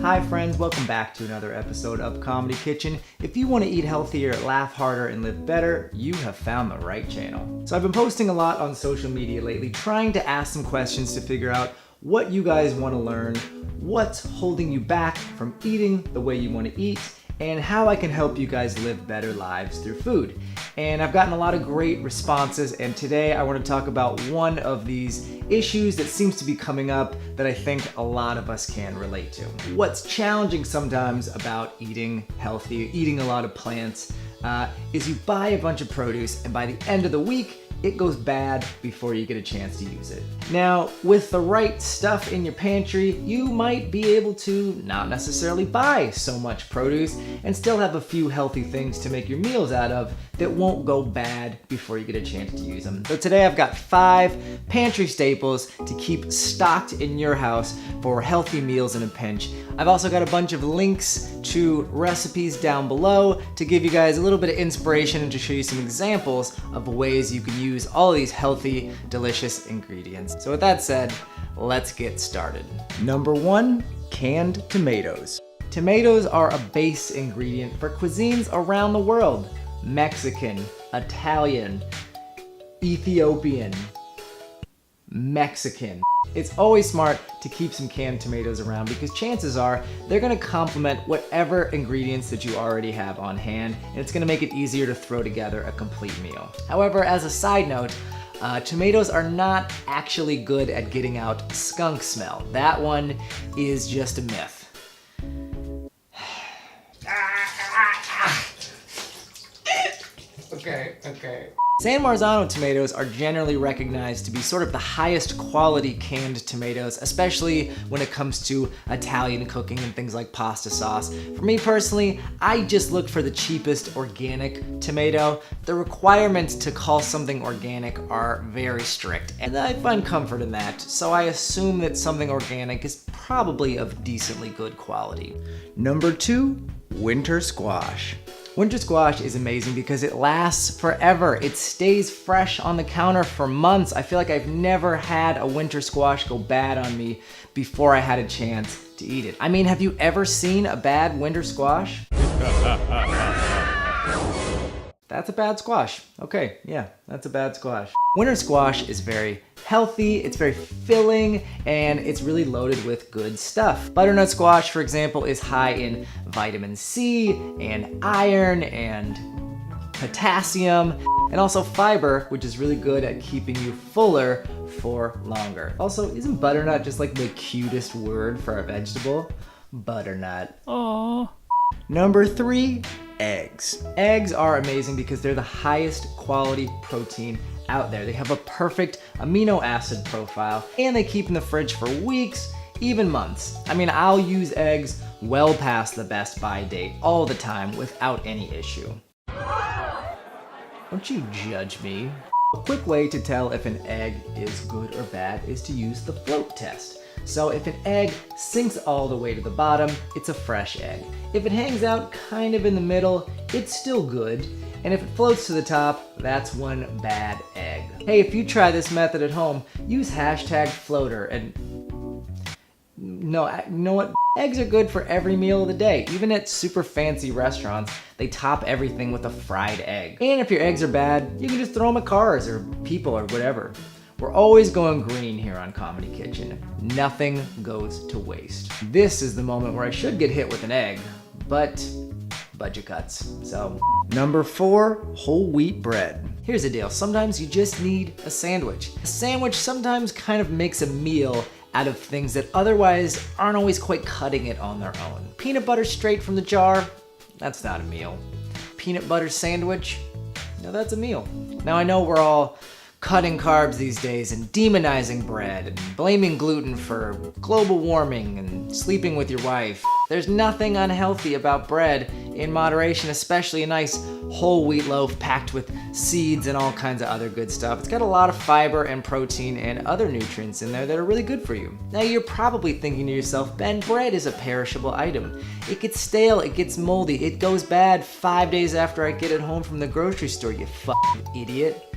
Hi friends, welcome back to another episode of Comedy Kitchen. If you want to eat healthier, laugh harder, and live better, you have found the right channel. So I've been posting a lot on social media lately, trying to ask some questions to figure out what you guys want to learn, what's holding you back from eating the way you want to eat, and how I can help you guys live better lives through food. And I've gotten a lot of great responses, and today I want to talk about one of these issues that seems to be coming up that I think a lot of us can relate to. What's challenging sometimes about eating healthy, eating a lot of plants, is you buy a bunch of produce and by the end of the week, it goes bad before you get a chance to use it. Now, with the right stuff in your pantry, you might be able to not necessarily buy so much produce and still have a few healthy things to make your meals out of that won't go bad before you get a chance to use them. So today I've got 5 pantry staples to keep stocked in your house for healthy meals in a pinch. I've also got a bunch of links to recipes down below to give you guys a little bit of inspiration and to show you some examples of ways you can use all of these healthy, delicious ingredients. So with that said, let's get started. Number 1, canned tomatoes. Tomatoes are a base ingredient for cuisines around the world. Mexican, Italian, Ethiopian, Mexican. It's always smart to keep some canned tomatoes around because chances are they're gonna complement whatever ingredients that you already have on hand, and it's gonna make it easier to throw together a complete meal. However, as a side note, tomatoes are not actually good at getting out skunk smell. That one is just a myth. Okay. San Marzano tomatoes are generally recognized to be sort of the highest quality canned tomatoes, especially when it comes to Italian cooking and things like pasta sauce. For me personally, I just look for the cheapest organic tomato. The requirements to call something organic are very strict, and I find comfort in that, so I assume that something organic is probably of decently good quality. Number 2, winter squash. Winter squash is amazing because it lasts forever. It stays fresh on the counter for months. I feel like I've never had a winter squash go bad on me before I had a chance to eat it. I mean, have you ever seen a bad winter squash? That's a bad squash. Okay, yeah, that's a bad squash. Winter squash is very healthy, it's very filling, and it's really loaded with good stuff. Butternut squash, for example, is high in vitamin C and iron and potassium, and also fiber, which is really good at keeping you fuller for longer. Also, isn't butternut just like the cutest word for a vegetable? Butternut. Aww. Number 3, eggs. Eggs are amazing because they're the highest quality protein out there. They have a perfect amino acid profile and they keep in the fridge for weeks, even months. I mean, I'll use eggs well past the best by date all the time without any issue. Don't you judge me. A quick way to tell if an egg is good or bad is to use the float test. So if an egg sinks all the way to the bottom, it's a fresh egg. If it hangs out kind of in the middle, it's still good. And if it floats to the top, that's one bad egg. Hey, if you try this method at home, use #floater and no, you know what? Eggs are good for every meal of the day. Even at super fancy restaurants, they top everything with a fried egg. And if your eggs are bad, you can just throw them at cars or people or whatever. We're always going green here on Comedy Kitchen. Nothing goes to waste. This is the moment where I should get hit with an egg, but budget cuts. So, number 4, whole wheat bread. Here's the deal, sometimes you just need a sandwich. A sandwich sometimes kind of makes a meal out of things that otherwise aren't always quite cutting it on their own. Peanut butter straight from the jar, that's not a meal. Peanut butter sandwich, no, that's a meal. Now I know we're all cutting carbs these days and demonizing bread and blaming gluten for global warming and sleeping with your wife. There's nothing unhealthy about bread in moderation, especially a nice whole wheat loaf packed with seeds and all kinds of other good stuff. It's got a lot of fiber and protein and other nutrients in there that are really good for you. Now you're probably thinking to yourself, Ben, bread is a perishable item. It gets stale, it gets moldy, it goes bad 5 days after I get it home from the grocery store, you fucking idiot.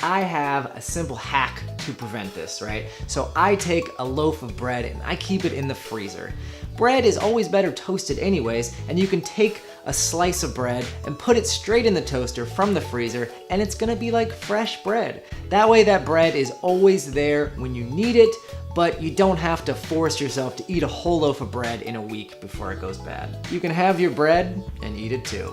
I have a simple hack to prevent this, right? So I take a loaf of bread and I keep it in the freezer. Bread is always better toasted anyways, and you can take a slice of bread and put it straight in the toaster from the freezer, and it's gonna be like fresh bread. That way that bread is always there when you need it, but you don't have to force yourself to eat a whole loaf of bread in a week before it goes bad. You can have your bread and eat it too.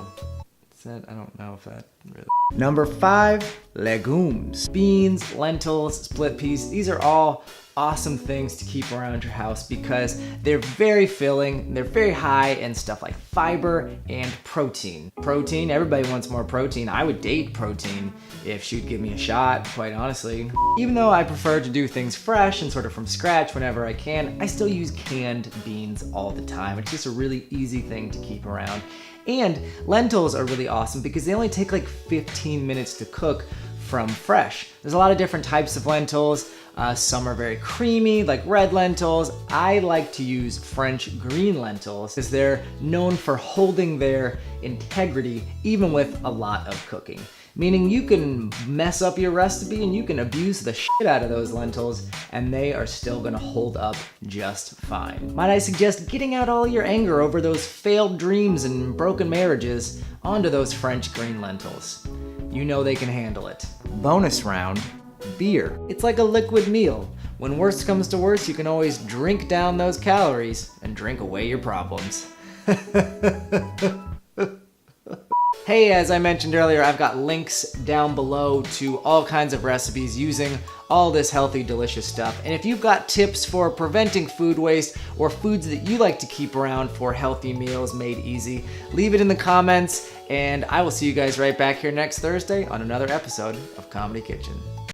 I don't know if that really... Number 5, legumes. Beans, lentils, split peas, these are all awesome things to keep around your house because they're very filling, they're very high in stuff like fiber and protein. Protein, everybody wants more protein. I would date protein if she'd give me a shot, quite honestly. Even though I prefer to do things fresh and sort of from scratch whenever I can, I still use canned beans all the time. It's just a really easy thing to keep around. And lentils are really awesome because they only take like 15 minutes to cook from fresh. There's a lot of different types of lentils. Some are very creamy, like red lentils. I like to use French green lentils because they're known for holding their integrity even with a lot of cooking. Meaning you can mess up your recipe and you can abuse the shit out of those lentils and they are still gonna hold up just fine. Might I suggest getting out all your anger over those failed dreams and broken marriages onto those French green lentils. You know they can handle it. Bonus round, beer. It's like a liquid meal. When worst comes to worst, you can always drink down those calories and drink away your problems. Hey, as I mentioned earlier, I've got links down below to all kinds of recipes using all this healthy, delicious stuff. And if you've got tips for preventing food waste or foods that you like to keep around for healthy meals made easy, leave it in the comments, and I will see you guys right back here next Thursday on another episode of Comedy Kitchen.